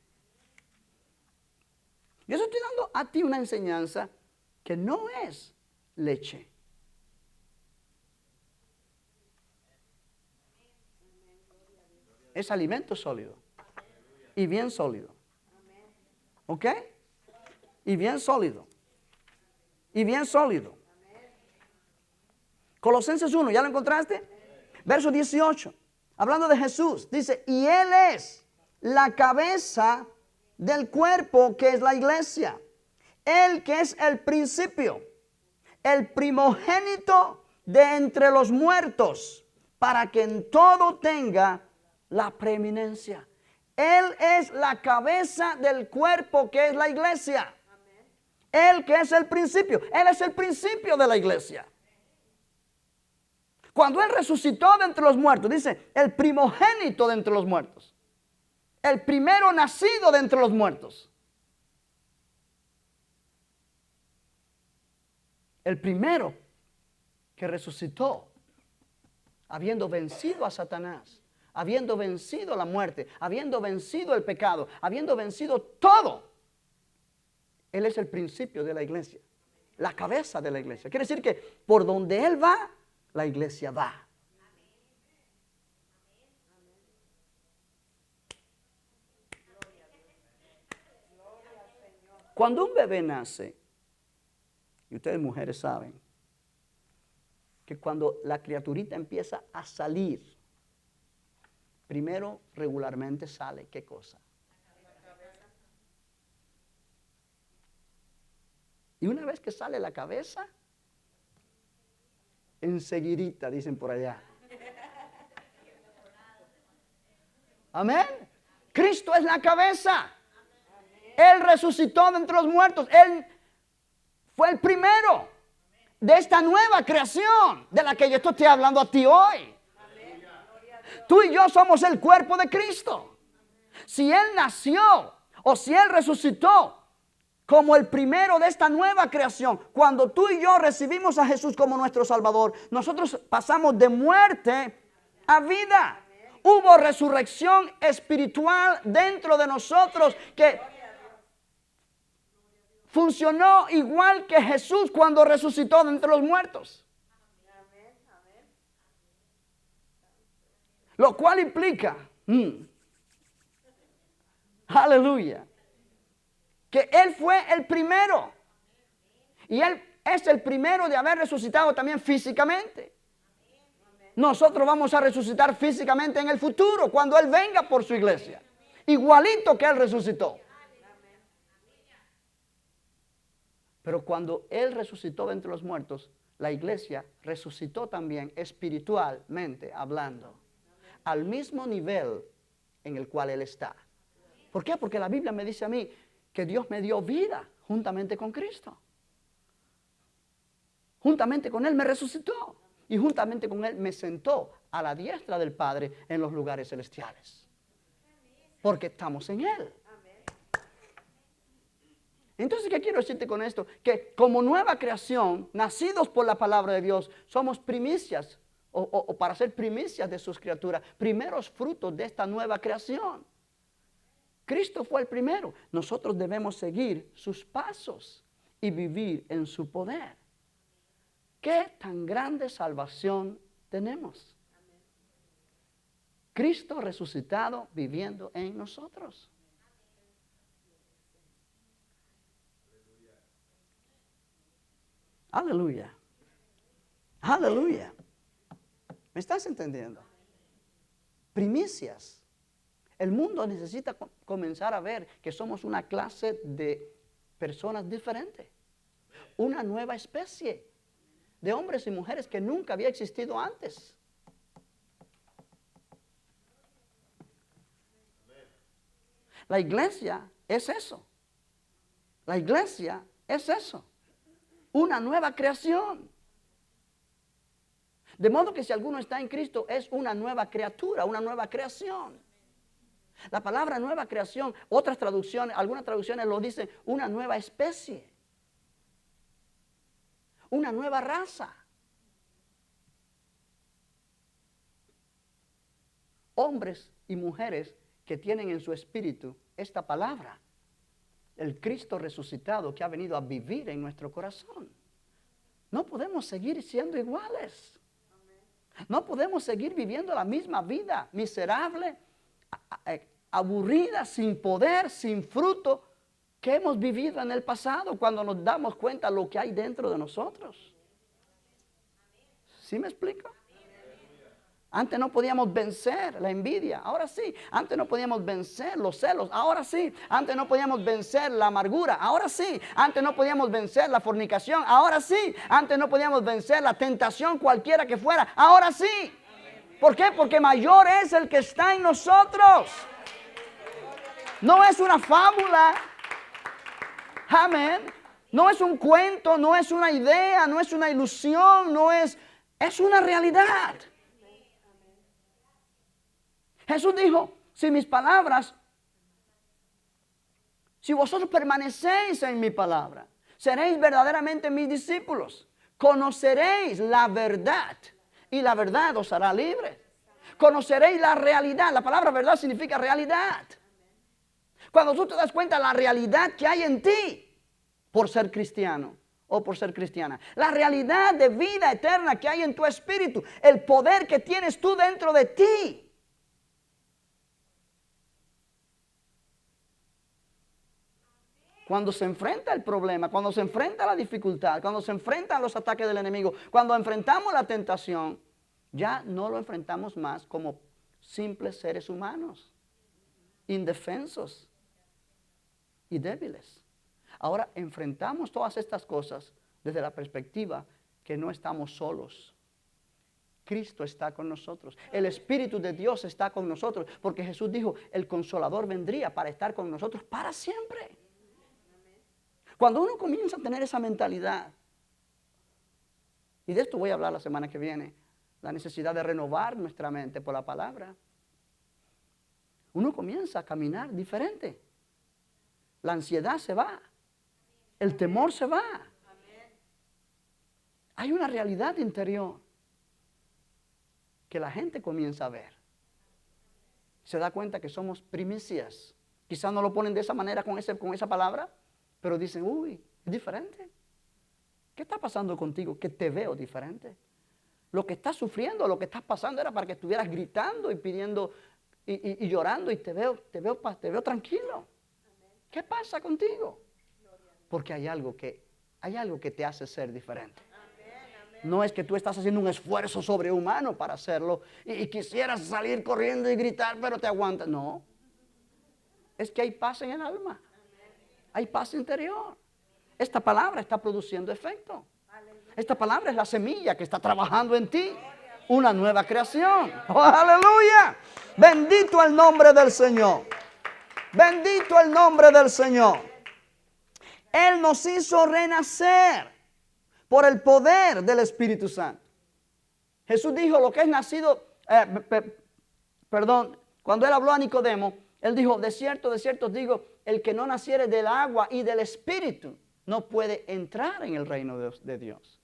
Yo estoy dando a ti una enseñanza que no es leche. Es alimento sólido. Y bien sólido. ¿Ok? Y bien sólido. Y bien sólido. Colosenses 1, ¿ya lo encontraste? Verso 18. Hablando de Jesús, dice, y Él es la cabeza del cuerpo que es la iglesia. Él que es el principio, el primogénito de entre los muertos, para que en todo tenga la preeminencia. Él es la cabeza del cuerpo que es la iglesia. Él que es el principio. Él es el principio de la iglesia. Cuando Él resucitó de entre los muertos, dice, el primogénito de entre los muertos. El primero nacido de entre los muertos. El primero que resucitó, habiendo vencido a Satanás, habiendo vencido la muerte, habiendo vencido el pecado, habiendo vencido todo. Él es el principio de la iglesia, la cabeza de la iglesia. Quiere decir que por donde Él va, la iglesia va. Cuando un bebé nace, y ustedes mujeres saben, que cuando la criaturita empieza a salir, primero regularmente sale, ¿qué cosa? Y una vez que sale la cabeza, enseguidita, dicen por allá. Amén. Cristo es la cabeza. Él resucitó de entre los muertos. Él fue el primero de esta nueva creación de la que yo estoy hablando a ti hoy. Tú y yo somos el cuerpo de Cristo. Si Él nació o si Él resucitó como el primero de esta nueva creación, cuando tú y yo recibimos a Jesús como nuestro Salvador, nosotros pasamos de muerte a vida. Hubo resurrección espiritual dentro de nosotros que funcionó igual que Jesús cuando resucitó de entre los muertos. Lo cual implica, aleluya, que Él fue el primero. Y Él es el primero de haber resucitado también físicamente. Nosotros vamos a resucitar físicamente en el futuro, cuando Él venga por su iglesia. Igualito que Él resucitó. Pero cuando Él resucitó de entre los muertos, la iglesia resucitó también espiritualmente hablando, al mismo nivel en el cual Él está. ¿Por qué? Porque la Biblia me dice a mí que Dios me dio vida juntamente con Cristo. Juntamente con Él me resucitó y juntamente con Él me sentó a la diestra del Padre en los lugares celestiales. Porque estamos en Él. Entonces, ¿qué quiero decirte con esto? Que como nueva creación, nacidos por la palabra de Dios, somos primicias, o para ser primicias de sus criaturas, primeros frutos de esta nueva creación. Cristo fue el primero. Nosotros debemos seguir sus pasos y vivir en su poder. ¿Qué tan grande salvación tenemos? Cristo resucitado viviendo en nosotros. Aleluya. Aleluya. ¿Me estás entendiendo? Primicias. El mundo necesita comenzar a ver que somos una clase de personas diferentes. Una nueva especie de hombres y mujeres que nunca había existido antes. La iglesia es eso. La iglesia es eso. Una nueva creación. De modo que si alguno está en Cristo es una nueva criatura, una nueva creación. La palabra nueva creación, otras traducciones, algunas traducciones lo dicen, una nueva especie. Una nueva raza. Hombres y mujeres que tienen en su espíritu esta palabra. El Cristo resucitado que ha venido a vivir en nuestro corazón. No podemos seguir siendo iguales. No podemos seguir viviendo la misma vida miserable, aburrida, sin poder, sin fruto que hemos vivido en el pasado cuando nos damos cuenta de lo que hay dentro de nosotros. ¿Sí me explico? Antes no podíamos vencer la envidia, ahora sí. Antes no podíamos vencer los celos, ahora sí. Antes no podíamos vencer la amargura, ahora sí. Antes no podíamos vencer la fornicación, ahora sí. Antes no podíamos vencer la tentación cualquiera que fuera, ahora sí. ¿Por qué? Porque mayor es el que está en nosotros. No es una fábula. Amén. No es un cuento, no es una idea, no es una ilusión, es una realidad. Jesús dijo, si vosotros permanecéis en mi palabra, seréis verdaderamente mis discípulos. Conoceréis la verdad y la verdad os hará libres. Conoceréis la realidad. La palabra verdad significa realidad. Cuando tú te das cuenta de la realidad que hay en ti por ser cristiano o por ser cristiana, la realidad de vida eterna que hay en tu espíritu, el poder que tienes tú dentro de ti. Cuando se enfrenta el problema, cuando se enfrenta la dificultad, cuando se enfrentan los ataques del enemigo, cuando enfrentamos la tentación, ya no lo enfrentamos más como simples seres humanos, indefensos y débiles. Ahora enfrentamos todas estas cosas desde la perspectiva que no estamos solos. Cristo está con nosotros. El Espíritu de Dios está con nosotros, porque Jesús dijo, el Consolador vendría para estar con nosotros para siempre. Cuando uno comienza a tener esa mentalidad, y de esto voy a hablar la semana que viene, la necesidad de renovar nuestra mente por la palabra, uno comienza a caminar diferente. La ansiedad se va, el temor se va. Hay una realidad interior que la gente comienza a ver. Se da cuenta que somos primicias. Quizás no lo ponen de esa manera con esa palabra, pero dicen, uy, es diferente. ¿Qué está pasando contigo? Que te veo diferente. Lo que estás sufriendo, lo que estás pasando era para que estuvieras gritando y pidiendo y llorando y te veo tranquilo. ¿Qué pasa contigo? Porque hay algo que te hace ser diferente. No es que tú estás haciendo un esfuerzo sobrehumano para hacerlo y quisieras salir corriendo y gritar, pero te aguantas. No. Es que hay paz en el alma. Hay paz interior. Esta palabra está produciendo efecto. Esta palabra es la semilla que está trabajando en ti. Una nueva creación. ¡Oh, aleluya! Bendito el nombre del Señor. Bendito el nombre del Señor. Él nos hizo renacer por el poder del Espíritu Santo. Jesús dijo lo que es nacido, cuando él habló a Nicodemo, él dijo, de cierto os digo, el que no naciere del agua y del Espíritu no puede entrar en el reino de Dios.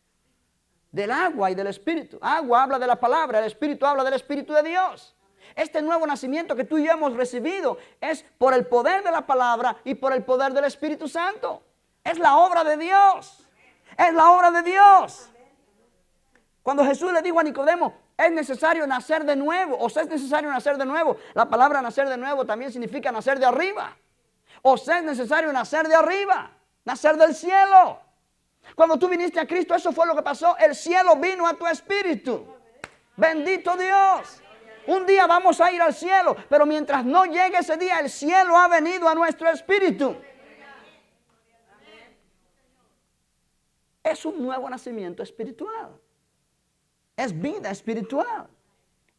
Del agua y del Espíritu. Agua habla de la palabra, el Espíritu habla del Espíritu de Dios. Este nuevo nacimiento que tú y yo hemos recibido es por el poder de la palabra y por el poder del Espíritu Santo. Es la obra de Dios. Es la obra de Dios. Cuando Jesús le dijo a Nicodemo, es necesario nacer de nuevo. O sea, es necesario nacer de nuevo. La palabra nacer de nuevo también significa nacer de arriba. O sea, es necesario nacer de arriba. Nacer del cielo. Cuando tú viniste a Cristo, eso fue lo que pasó. El cielo vino a tu espíritu. Bendito Dios. Un día vamos a ir al cielo, pero mientras no llegue ese día, el cielo ha venido a nuestro espíritu. Es un nuevo nacimiento espiritual. Es vida espiritual.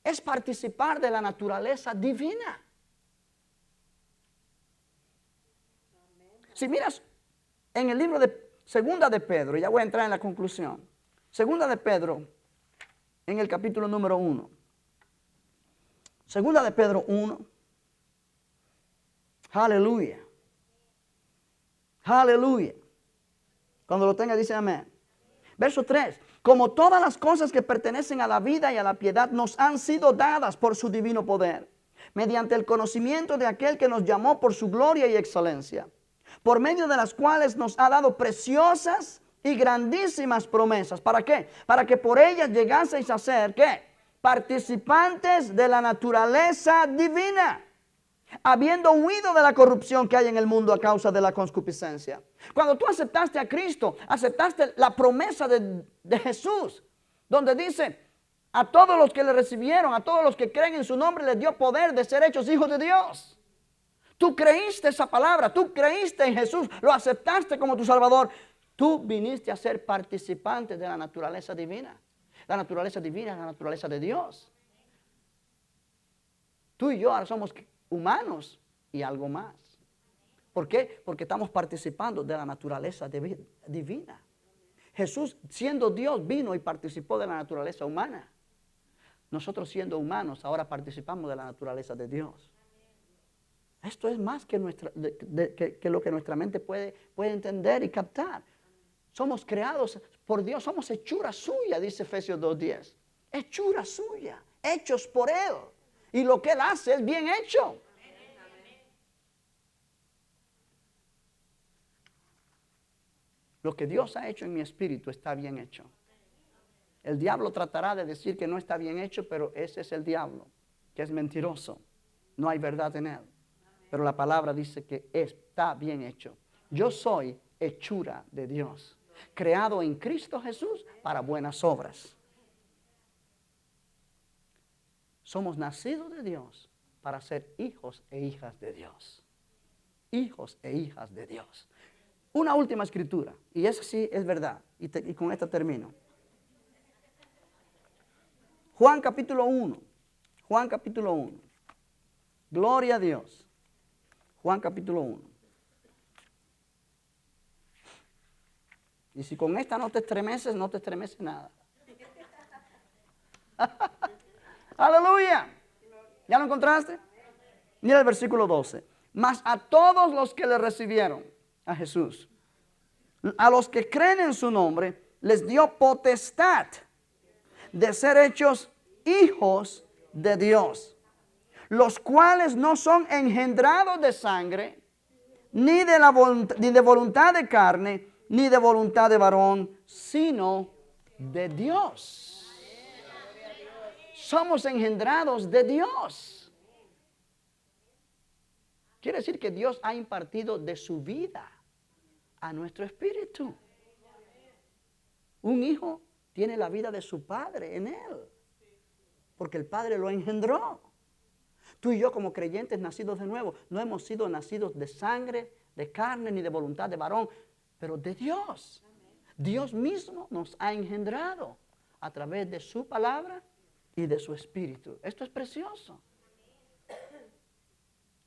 Es participar de la naturaleza divina. Si miras en el libro de Segunda de Pedro, ya voy a entrar en la conclusión. Segunda de Pedro, en el capítulo número 1. Segunda de Pedro 1. Aleluya. Aleluya. Cuando lo tenga dice amén. Verso 3. Como todas las cosas que pertenecen a la vida y a la piedad nos han sido dadas por su divino poder, mediante el conocimiento de aquel que nos llamó por su gloria y excelencia, por medio de las cuales nos ha dado preciosas y grandísimas promesas. ¿Para qué? Para que por ellas llegaseis a ser, ¿qué? Participantes de la naturaleza divina, habiendo huido de la corrupción que hay en el mundo a causa de la concupiscencia. Cuando tú aceptaste a Cristo, aceptaste la promesa de Jesús, donde dice, a todos los que le recibieron, a todos los que creen en su nombre, les dio poder de ser hechos hijos de Dios. Tú creíste esa palabra, tú creíste en Jesús, lo aceptaste como tu Salvador. Tú viniste a ser participante de la naturaleza divina. La naturaleza divina es la naturaleza de Dios. Tú y yo ahora somos humanos y algo más. ¿Por qué? Porque estamos participando de la naturaleza divina. Jesús, siendo Dios, vino y participó de la naturaleza humana. Nosotros, siendo humanos, ahora participamos de la naturaleza de Dios. Esto es más que lo que nuestra mente puede entender y captar. Somos creados por Dios, somos hechura suya, dice Efesios 2:10. Hechura suya, hechos por Él. Y lo que Él hace es bien hecho. Lo que Dios ha hecho en mi espíritu está bien hecho. El diablo tratará de decir que no está bien hecho, pero ese es el diablo, que es mentiroso. No hay verdad en él. Pero la palabra dice que está bien hecho. Yo soy hechura de Dios, creado en Cristo Jesús para buenas obras. Somos nacidos de Dios para ser hijos e hijas de Dios. Hijos e hijas de Dios. Una última escritura, y esa sí es verdad, y con esta termino. Juan capítulo 1. Juan capítulo 1. Gloria a Dios. Juan capítulo 1. Y si con esta no te estremeces, no te estremece nada. Aleluya. ¿Ya lo encontraste? Mira el versículo 12. Mas a todos los que le recibieron, a Jesús, a los que creen en su nombre, les dio potestad de ser hechos hijos de Dios, los cuales no son engendrados de sangre, ni de voluntad de carne, ni de voluntad de varón, sino de Dios. somos engendrados de Dios. Quiere decir que Dios ha impartido de su vida a nuestro espíritu. Un hijo tiene la vida de su padre en él, porque el padre lo engendró. Tú y yo como creyentes nacidos de nuevo, no hemos sido nacidos de sangre, de carne, ni de voluntad de varón, pero de Dios. Dios mismo nos ha engendrado a través de su palabra y de su espíritu. Esto es precioso.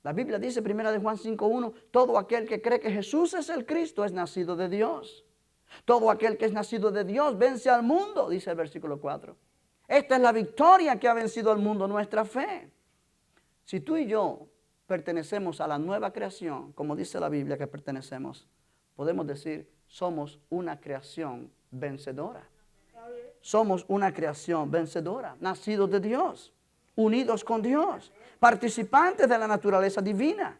La Biblia dice, 1 de Juan 5:1, todo aquel que cree que Jesús es el Cristo es nacido de Dios. Todo aquel que es nacido de Dios vence al mundo, dice el versículo 4. Esta es la victoria que ha vencido al mundo, nuestra fe. Si tú y yo pertenecemos a la nueva creación, como dice la Biblia que pertenecemos, podemos decir, somos una creación vencedora. Somos una creación vencedora, nacidos de Dios, unidos con Dios, participantes de la naturaleza divina.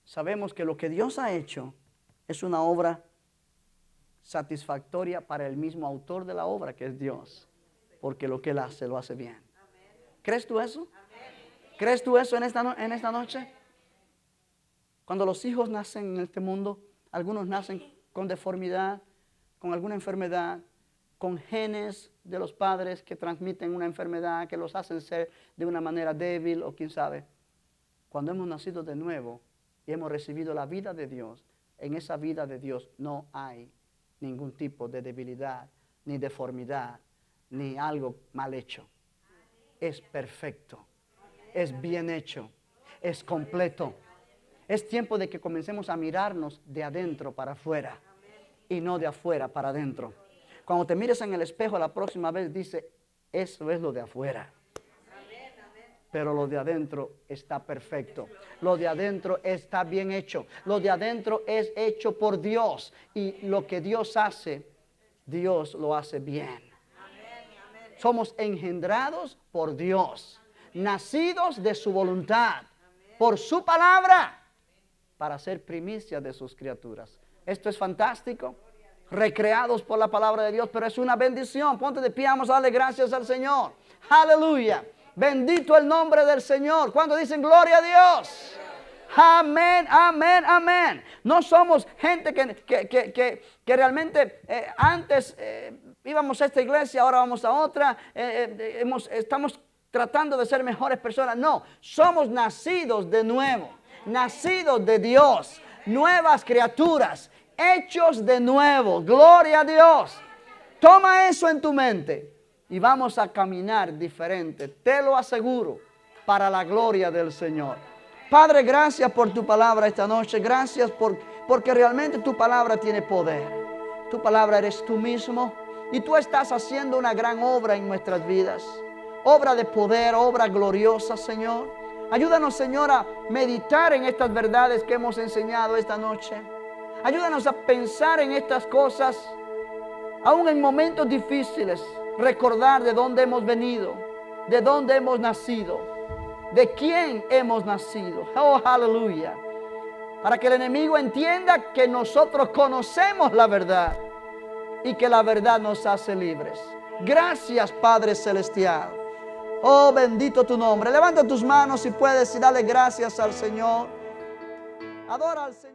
Sabemos que lo que Dios ha hecho es una obra satisfactoria para el mismo autor de la obra, que es Dios, porque lo que Él hace, lo hace bien. ¿Crees tú eso? ¿Crees tú eso en esta noche? Cuando los hijos nacen en este mundo, algunos nacen con deformidad, con alguna enfermedad, con genes de los padres que transmiten una enfermedad, que los hacen ser de una manera débil o quién sabe. Cuando hemos nacido de nuevo y hemos recibido la vida de Dios, en esa vida de Dios no hay ningún tipo de debilidad, ni deformidad, ni algo mal hecho. Es perfecto, es bien hecho, es completo. Es tiempo de que comencemos a mirarnos de adentro para afuera y no de afuera para adentro. Cuando te mires en el espejo la próxima vez, dice, eso es lo de afuera. Pero lo de adentro está perfecto. Lo de adentro está bien hecho. Lo de adentro es hecho por Dios. Y lo que Dios hace, Dios lo hace bien. Somos engendrados por Dios, nacidos de su voluntad, por su palabra, para ser primicia de sus criaturas. Esto es fantástico. Recreados por la palabra de Dios, pero es una bendición. Ponte de pie, vamos a darle gracias al Señor. Aleluya. Bendito el nombre del Señor. ¿Cuántos dicen gloria a Dios? Amén, amén, amén. No somos gente que realmente antes íbamos a esta iglesia, ahora vamos a otra. Estamos tratando de ser mejores personas. No, somos nacidos de nuevo, nacidos de Dios, nuevas criaturas, hechos de nuevo. Gloria a Dios. Toma eso en tu mente y vamos a caminar diferente. Te lo aseguro, para la gloria del Señor. Padre, gracias por tu palabra esta noche. Gracias porque realmente tu palabra tiene poder. Tu palabra eres tú mismo y tú estás haciendo una gran obra en nuestras vidas. Obra de poder, obra gloriosa, Señor. Ayúdanos, Señor, a meditar en estas verdades que hemos enseñado esta noche. Ayúdanos a pensar en estas cosas, aún en momentos difíciles. Recordar de dónde hemos venido, de dónde hemos nacido, de quién hemos nacido. Oh, aleluya. Para que el enemigo entienda que nosotros conocemos la verdad y que la verdad nos hace libres. Gracias, Padre Celestial. Oh, bendito tu nombre. Levanta tus manos si puedes y dale gracias al Señor. Adora al Señor.